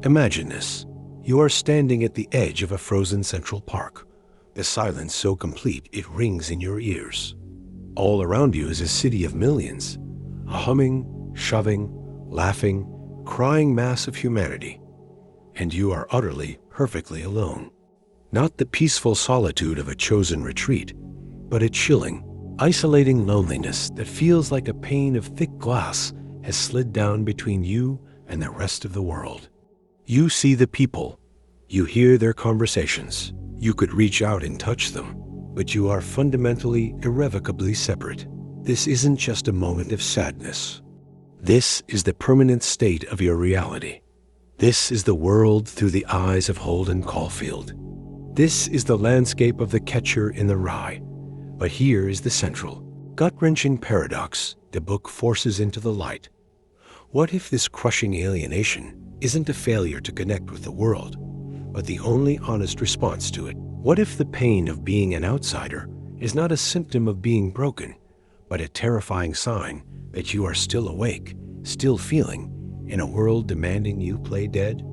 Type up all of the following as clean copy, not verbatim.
Imagine this. You are standing at the edge of a frozen Central Park. The silence so complete it rings in your ears. All around you is a city of millions, a humming, shoving, laughing, crying mass of humanity. And you are utterly, perfectly alone. Not the peaceful solitude of a chosen retreat, but a chilling, isolating loneliness that feels like a pane of thick glass has slid down between you and the rest of the world. You see the people, you hear their conversations, you could reach out and touch them, but you are fundamentally, irrevocably separate. This isn't just a moment of sadness. This is the permanent state of your reality. This is the world through the eyes of Holden Caulfield. This is the landscape of the catcher in the rye. But here is the central, gut-wrenching paradox the book forces into the light. What if this crushing alienation isn't a failure to connect with the world, but the only honest response to it? What if the pain of being an outsider is not a symptom of being broken, but a terrifying sign that you are still awake, still feeling, in a world demanding you play dead?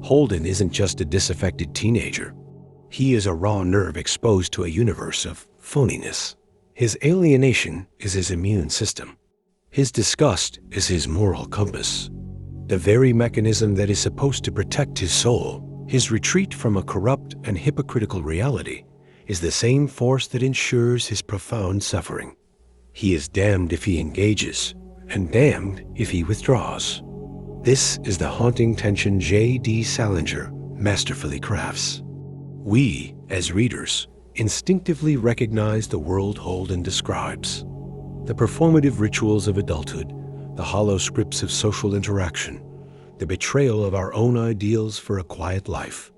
Holden isn't just a disaffected teenager. He is a raw nerve exposed to a universe of phoniness. His alienation is his immune system. His disgust is his moral compass. The very mechanism that is supposed to protect his soul. His retreat from a corrupt and hypocritical reality is the same force that ensures his profound suffering. He is damned if he engages, and damned if he withdraws. This is the haunting tension J.D. Salinger masterfully crafts. We, as readers, instinctively recognize the world Holden describes. The performative rituals of adulthood, the hollow scripts of social interaction, the betrayal of our own ideals for a quiet life.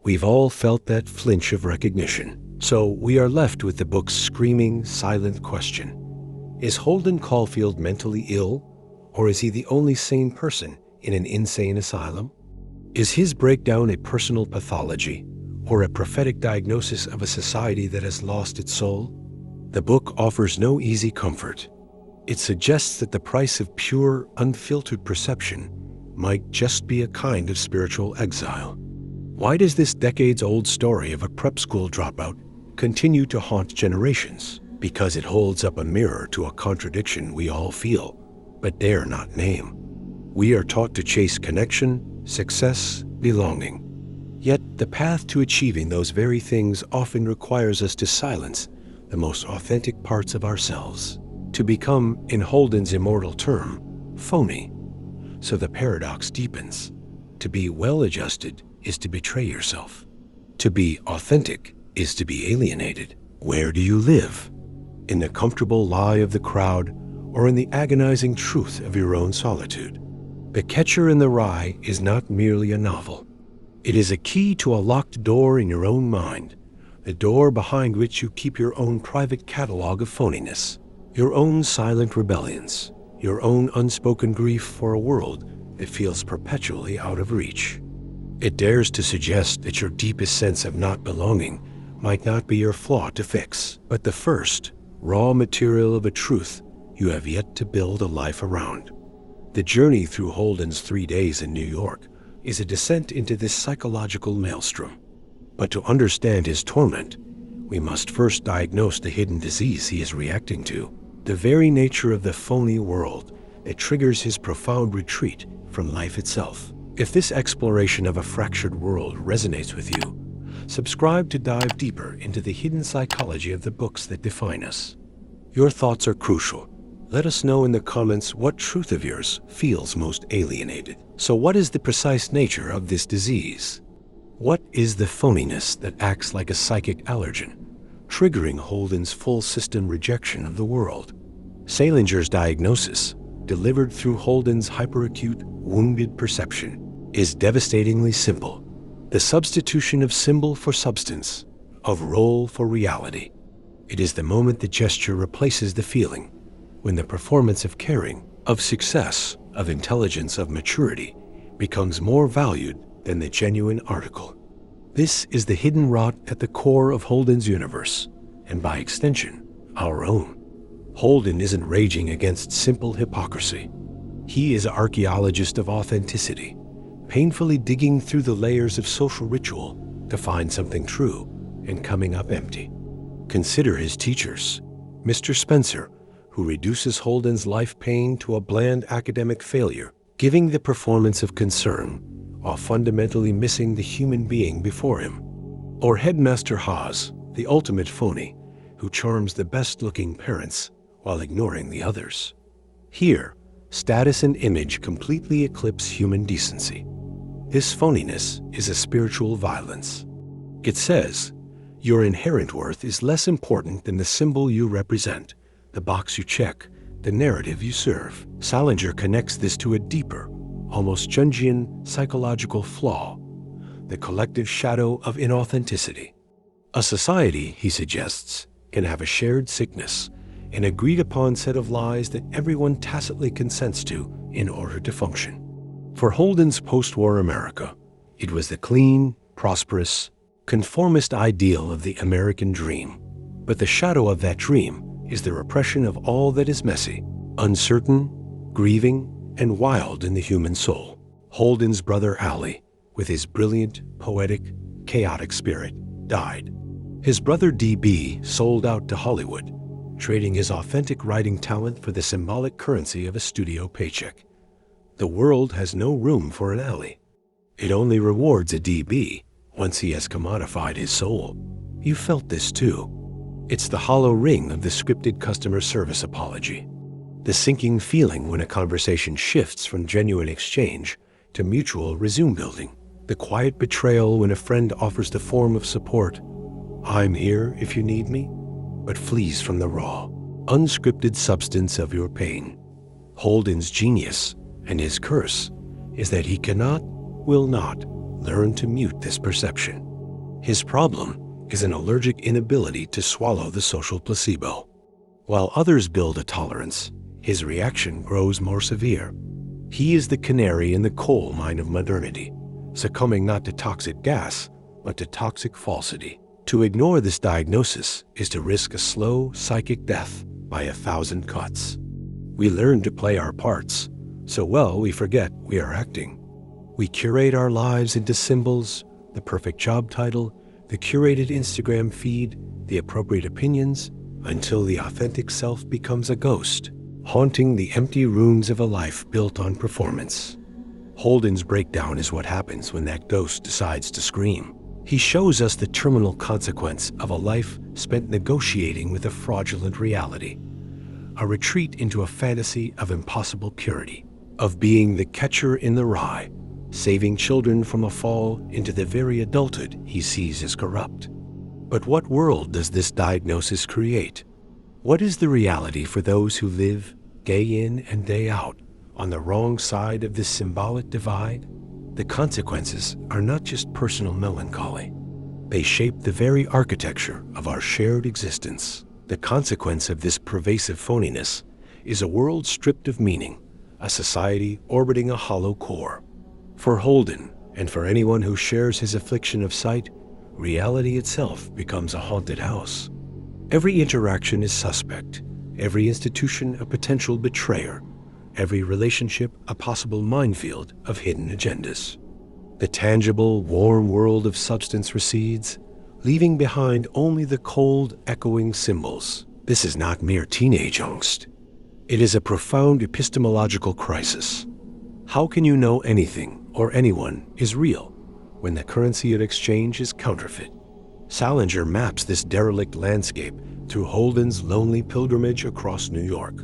We've all felt that flinch of recognition. So we are left with the book's screaming, silent question. Is Holden Caulfield mentally ill, or is he the only sane person in an insane asylum? Is his breakdown a personal pathology, or a prophetic diagnosis of a society that has lost its soul? The book offers no easy comfort. It suggests that the price of pure, unfiltered perception might just be a kind of spiritual exile. Why does this decades-old story of a prep school dropout continue to haunt generations? Because it holds up a mirror to a contradiction we all feel, but dare not name. We are taught to chase connection, success, belonging. Yet the path to achieving those very things often requires us to silence the most authentic parts of ourselves, to become, in Holden's immortal term, phony. So the paradox deepens. To be well-adjusted is to betray yourself. To be authentic is to be alienated. Where do you live? In the comfortable lie of the crowd, or in the agonizing truth of your own solitude? The Catcher in the Rye is not merely a novel. It is a key to a locked door in your own mind, the door behind which you keep your own private catalog of phoniness, your own silent rebellions, your own unspoken grief for a world that feels perpetually out of reach. It dares to suggest that your deepest sense of not belonging might not be your flaw to fix, but the first, raw material of a truth you have yet to build a life around. The journey through Holden's 3 days in New York is a descent into this psychological maelstrom. But to understand his torment, we must first diagnose the hidden disease he is reacting to, the very nature of the phony world that triggers his profound retreat from life itself. If this exploration of a fractured world resonates with you, subscribe to dive deeper into the hidden psychology of the books that define us. Your thoughts are crucial. Let us know in the comments what truth of yours feels most alienated. So what is the precise nature of this disease? What is the phoniness that acts like a psychic allergen, triggering Holden's full system rejection of the world? Salinger's diagnosis, delivered through Holden's hyperacute, wounded perception, is devastatingly simple. The substitution of symbol for substance, of role for reality. It is the moment the gesture replaces the feeling, when the performance of caring, of success, of intelligence, of maturity, becomes more valued than the genuine article. This is the hidden rot at the core of Holden's universe, and by extension, our own. Holden isn't raging against simple hypocrisy. He is an archaeologist of authenticity, painfully digging through the layers of social ritual to find something true and coming up empty. Consider his teachers, Mr. Spencer, who reduces Holden's life pain to a bland academic failure, giving the performance of concern while fundamentally missing the human being before him. Or Headmaster Haas, the ultimate phony, who charms the best-looking parents while ignoring the others. Here, status and image completely eclipse human decency. This phoniness is a spiritual violence. It says, your inherent worth is less important than the symbol you represent, the box you check, the narrative you serve. Salinger connects this to a deeper, almost Jungian psychological flaw, the collective shadow of inauthenticity. A society, he suggests, can have a shared sickness, an agreed-upon set of lies that everyone tacitly consents to in order to function. For Holden's post-war America, it was the clean, prosperous, conformist ideal of the American dream. But the shadow of that dream is the repression of all that is messy, uncertain, grieving, and wild in the human soul. Holden's brother Ali, with his brilliant, poetic, chaotic spirit, died. His brother D.B. sold out to Hollywood, trading his authentic writing talent for the symbolic currency of a studio paycheck. The world has no room for an Ali. It only rewards a D.B. once he has commodified his soul. You felt this too. It's the hollow ring of the scripted customer service apology. The sinking feeling when a conversation shifts from genuine exchange to mutual resume building. The quiet betrayal when a friend offers the form of support, I'm here if you need me, but flees from the raw, unscripted substance of your pain. Holden's genius and his curse is that he cannot, will not, learn to mute this perception. His problem is an allergic inability to swallow the social placebo. While others build a tolerance, his reaction grows more severe. He is the canary in the coal mine of modernity, succumbing not to toxic gas, but to toxic falsity. To ignore this diagnosis is to risk a slow psychic death by 1,000 cuts. We learn to play our parts so well we forget we are acting. We curate our lives into symbols, the perfect job title, the curated Instagram feed, the appropriate opinions, until the authentic self becomes a ghost, haunting the empty rooms of a life built on performance. Holden's breakdown is what happens when that ghost decides to scream. He shows us the terminal consequence of a life spent negotiating with a fraudulent reality, a retreat into a fantasy of impossible purity, of being the catcher in the rye, saving children from a fall into the very adulthood he sees as corrupt. But what world does this diagnosis create? What is the reality for those who live, day in and day out, on the wrong side of this symbolic divide? The consequences are not just personal melancholy. They shape the very architecture of our shared existence. The consequence of this pervasive phoniness is a world stripped of meaning, a society orbiting a hollow core. For Holden, and for anyone who shares his affliction of sight, reality itself becomes a haunted house. Every interaction is suspect, every institution a potential betrayer, every relationship a possible minefield of hidden agendas. The tangible, warm world of substance recedes, leaving behind only the cold, echoing symbols. This is not mere teenage angst. It is a profound epistemological crisis. How can you know anything or anyone is real when the currency of exchange is counterfeit? Salinger maps this derelict landscape through Holden's lonely pilgrimage across New York.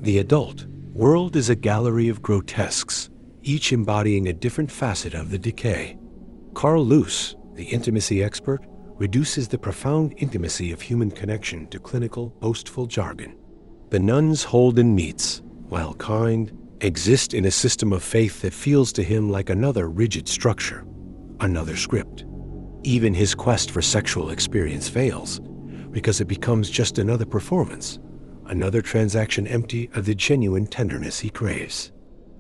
The adult world is a gallery of grotesques, each embodying a different facet of the decay. Carl Luce, the intimacy expert, reduces the profound intimacy of human connection to clinical, boastful jargon. The nuns Holden meets, while kind, exist in a system of faith that feels to him like another rigid structure, another script. Even his quest for sexual experience fails, because it becomes just another performance, another transaction empty of the genuine tenderness he craves.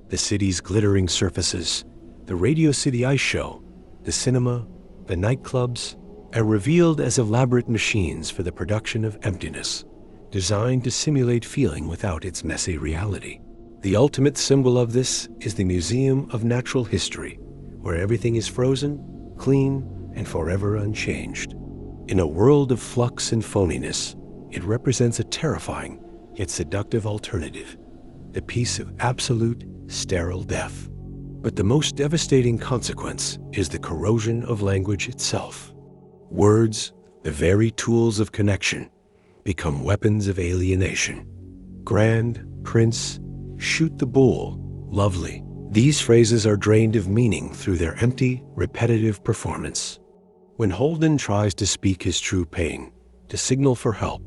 The city's glittering surfaces, the Radio City Ice Show, the cinema, the nightclubs, are revealed as elaborate machines for the production of emptiness, designed to simulate feeling without its messy reality. The ultimate symbol of this is the Museum of Natural History, where everything is frozen, clean, and forever unchanged. In a world of flux and phoniness, it represents a terrifying yet seductive alternative, the peace of absolute, sterile death. But the most devastating consequence is the corrosion of language itself. Words, the very tools of connection, become weapons of alienation. Grand, prince, shoot the bull, lovely. These phrases are drained of meaning through their empty, repetitive performance. When Holden tries to speak his true pain, to signal for help,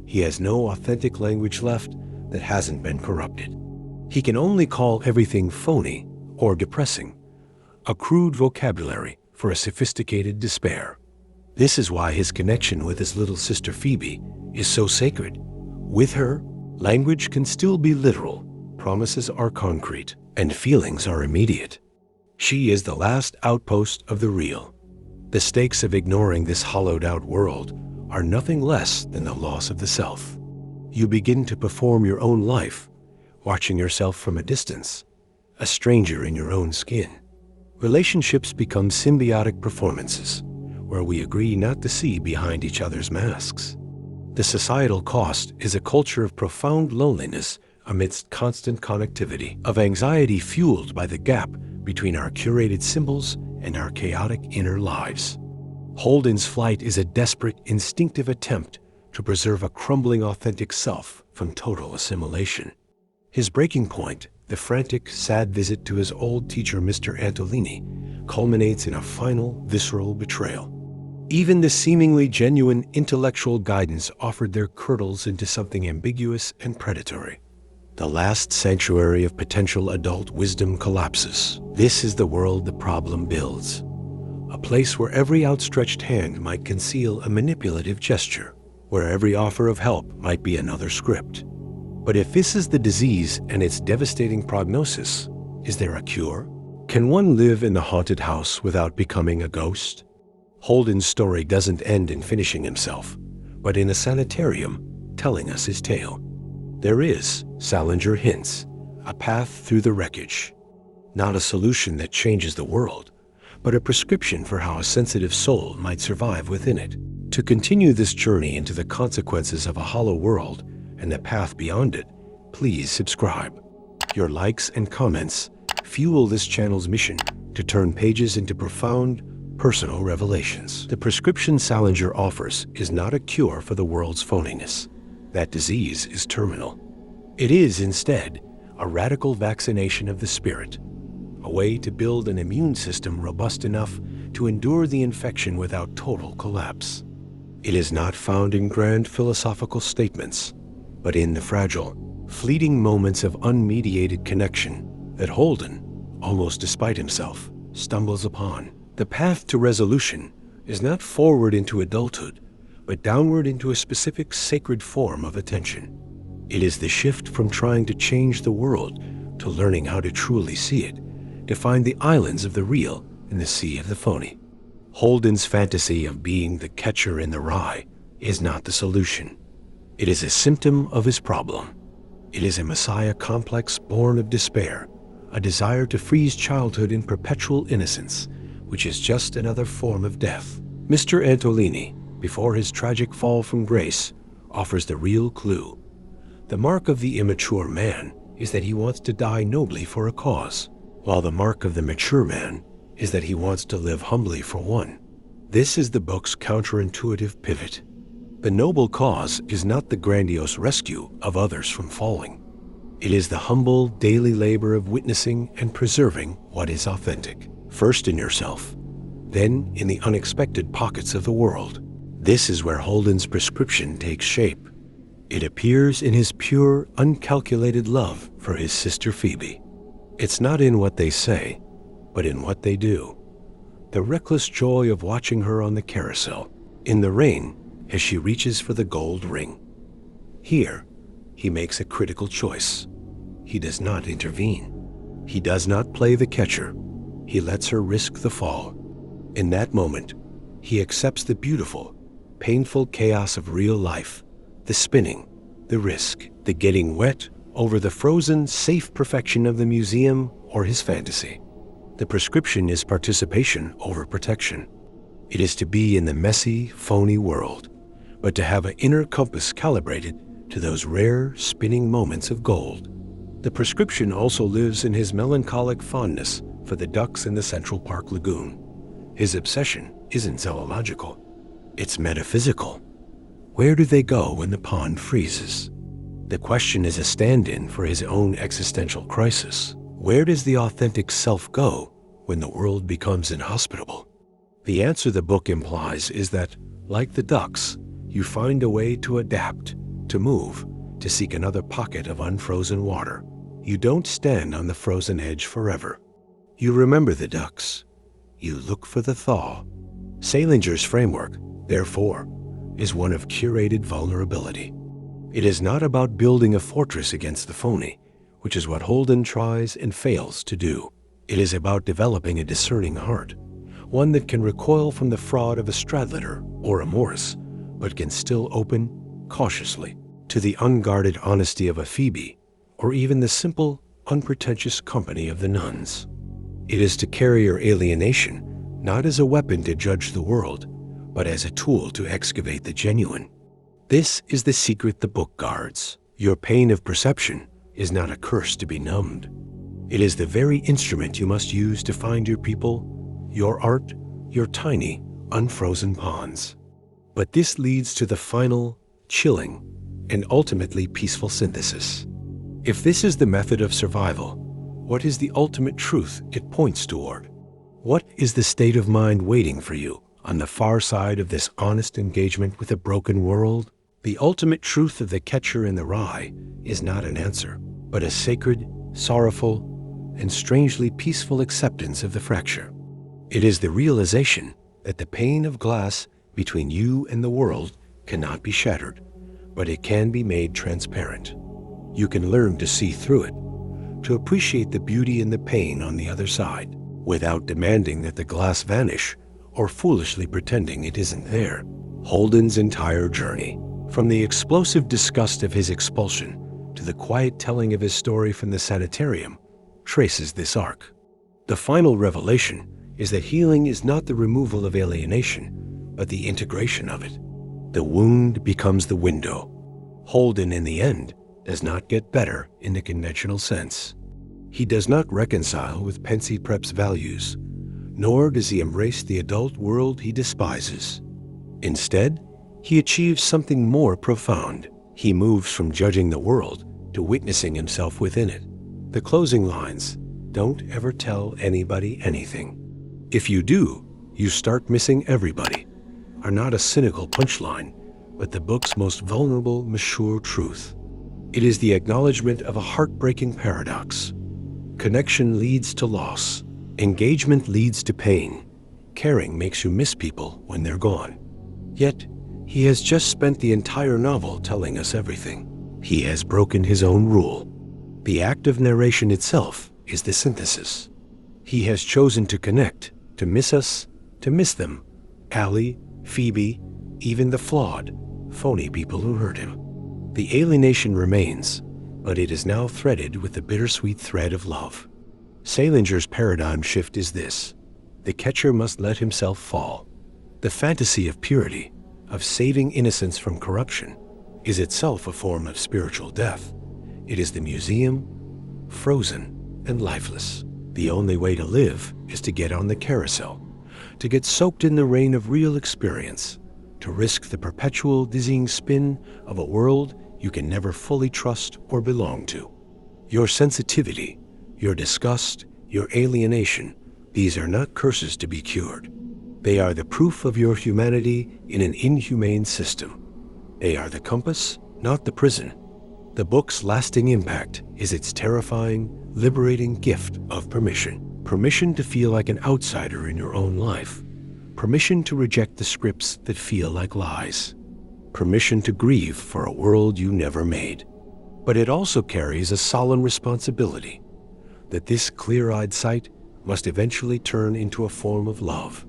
he has no authentic language left that hasn't been corrupted. He can only call everything phony or depressing, a crude vocabulary for a sophisticated despair. This is why his connection with his little sister Phoebe is so sacred. With her, language can still be literal, promises are concrete, and feelings are immediate. She is the last outpost of the real. The stakes of ignoring this hollowed-out world are nothing less than the loss of the self. You begin to perform your own life, watching yourself from a distance, a stranger in your own skin. Relationships become symbiotic performances, where we agree not to see behind each other's masks. The societal cost is a culture of profound loneliness amidst constant connectivity, of anxiety fueled by the gap between our curated symbols and our chaotic inner lives. Holden's flight is a desperate, instinctive attempt to preserve a crumbling authentic self from total assimilation. His breaking point, the frantic, sad visit to his old teacher, Mr. Antolini, culminates in a final, visceral betrayal. Even the seemingly genuine intellectual guidance offered there curdles into something ambiguous and predatory. The last sanctuary of potential adult wisdom collapses. This is the world the problem builds. A place where every outstretched hand might conceal a manipulative gesture, where every offer of help might be another script. But if this is the disease and its devastating prognosis, is there a cure? Can one live in the haunted house without becoming a ghost? Holden's story doesn't end in finishing himself, but in a sanitarium telling us his tale. There is, Salinger hints, a path through the wreckage. Not a solution that changes the world, but a prescription for how a sensitive soul might survive within it. To continue this journey into the consequences of a hollow world and the path beyond it, please subscribe. Your likes and comments fuel this channel's mission to turn pages into profound, personal revelations. The prescription Salinger offers is not a cure for the world's phoniness. That disease is terminal. It is, instead, a radical vaccination of the spirit, a way to build an immune system robust enough to endure the infection without total collapse. It is not found in grand philosophical statements, but in the fragile, fleeting moments of unmediated connection that Holden, almost despite himself, stumbles upon. The path to resolution is not forward into adulthood, but downward into a specific sacred form of attention. It is the shift from trying to change the world to learning how to truly see it, to find the islands of the real in the sea of the phony. Holden's fantasy of being the catcher in the rye is not the solution. It is a symptom of his problem. It is a messiah complex born of despair, a desire to freeze childhood in perpetual innocence, which is just another form of death. Mr. Antolini, before his tragic fall from grace, offers the real clue. The mark of the immature man is that he wants to die nobly for a cause, while the mark of the mature man is that he wants to live humbly for one. This is the book's counterintuitive pivot. The noble cause is not the grandiose rescue of others from falling. It is the humble daily labor of witnessing and preserving what is authentic, first in yourself, then in the unexpected pockets of the world. This is where Holden's prescription takes shape. It appears in his pure, uncalculated love for his sister Phoebe. It's not in what they say, but in what they do. The reckless joy of watching her on the carousel, in the rain as she reaches for the gold ring. Here, he makes a critical choice. He does not intervene. He does not play the catcher. He lets her risk the fall. In that moment, he accepts the beautiful, painful chaos of real life, the spinning, the risk, the getting wet over the frozen, safe perfection of the museum or his fantasy. The prescription is participation over protection. It is to be in the messy, phony world, but to have an inner compass calibrated to those rare, spinning moments of gold. The prescription also lives in his melancholic fondness for the ducks in the Central Park lagoon. His obsession isn't zoological, it's metaphysical. Where do they go when the pond freezes? The question is a stand-in for his own existential crisis. Where does the authentic self go when the world becomes inhospitable? The answer the book implies is that, like the ducks, you find a way to adapt, to move, to seek another pocket of unfrozen water. You don't stand on the frozen edge forever. You remember the ducks. You look for the thaw. Salinger's framework, therefore, is one of curated vulnerability. It is not about building a fortress against the phony, which is what Holden tries and fails to do. It is about developing a discerning heart, one that can recoil from the fraud of a Stradlater or a Morris, but can still open, cautiously, to the unguarded honesty of a Phoebe, or even the simple, unpretentious company of the nuns. It is to carry your alienation not as a weapon to judge the world, but as a tool to excavate the genuine. This is the secret the book guards. Your pain of perception is not a curse to be numbed. It is the very instrument you must use to find your people, your art, your tiny, unfrozen ponds. But this leads to the final, chilling, and ultimately peaceful synthesis. If this is the method of survival, what is the ultimate truth it points toward? What is the state of mind waiting for you on the far side of this honest engagement with a broken world? The ultimate truth of the catcher in the rye is not an answer, but a sacred, sorrowful, and strangely peaceful acceptance of the fracture. It is the realization that the pane of glass between you and the world cannot be shattered, but it can be made transparent. You can learn to see through it, to appreciate the beauty and the pain on the other side, without demanding that the glass vanish or foolishly pretending it isn't there. Holden's entire journey, from the explosive disgust of his expulsion to the quiet telling of his story from the sanitarium, traces this arc. The final revelation is that healing is not the removal of alienation, but the integration of it. The wound becomes the window. Holden, in the end, does not get better in the conventional sense. He does not reconcile with Pensy Prep's values, nor does he embrace the adult world he despises. Instead, he achieves something more profound. He moves from judging the world to witnessing himself within it. The closing lines, "Don't ever tell anybody anything. If you do, you start missing everybody," are not a cynical punchline, but the book's most vulnerable, mature truth. It is the acknowledgement of a heartbreaking paradox. Connection leads to loss. Engagement leads to pain. Caring makes you miss people when they're gone. Yet, he has just spent the entire novel telling us everything. He has broken his own rule. The act of narration itself is the synthesis. He has chosen to connect, to miss us, to miss them. Allie, Phoebe, even the flawed, phony people who hurt him. The alienation remains, but it is now threaded with the bittersweet thread of love. Salinger's paradigm shift is this: the catcher must let himself fall. The fantasy of purity, of saving innocence from corruption, is itself a form of spiritual death. It is the museum, frozen and lifeless. The only way to live is to get on the carousel, to get soaked in the rain of real experience, to risk the perpetual dizzying spin of a world you can never fully trust or belong to. Your sensitivity, your disgust, your alienation, these are not curses to be cured. They are the proof of your humanity in an inhumane system. They are the compass, not the prison. The book's lasting impact is its terrifying, liberating gift of permission. Permission to feel like an outsider in your own life. Permission to reject the scripts that feel like lies. Permission to grieve for a world you never made. But it also carries a solemn responsibility that this clear-eyed sight must eventually turn into a form of love.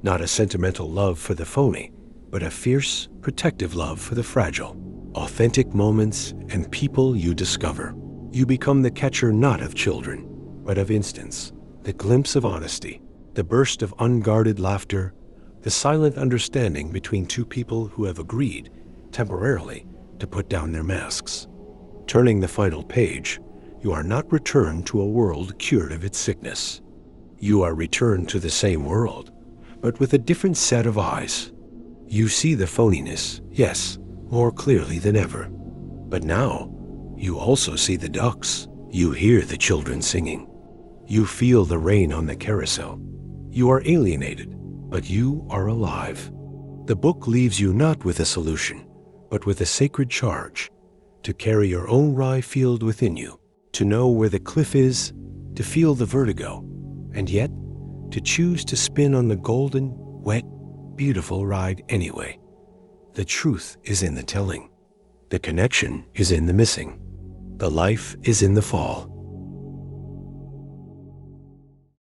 Not a sentimental love for the phony, but a fierce, protective love for the fragile. Authentic moments and people you discover. You become the catcher not of children, but of instants, The glimpse of honesty, the burst of unguarded laughter, the silent understanding between two people who have agreed, temporarily, to put down their masks. Turning the final page, you are not returned to a world cured of its sickness. You are returned to the same world, but with a different set of eyes. You see the phoniness, yes, more clearly than ever. But now, you also see the ducks. You hear the children singing. You feel the rain on the carousel. You are alienated, but you are alive. The book leaves you not with a solution, but with a sacred charge, to carry your own rye field within you, to know where the cliff is, to feel the vertigo, and yet to choose to spin on the golden, wet, beautiful ride anyway. The truth is in the telling. The connection is in the missing. The life is in the fall.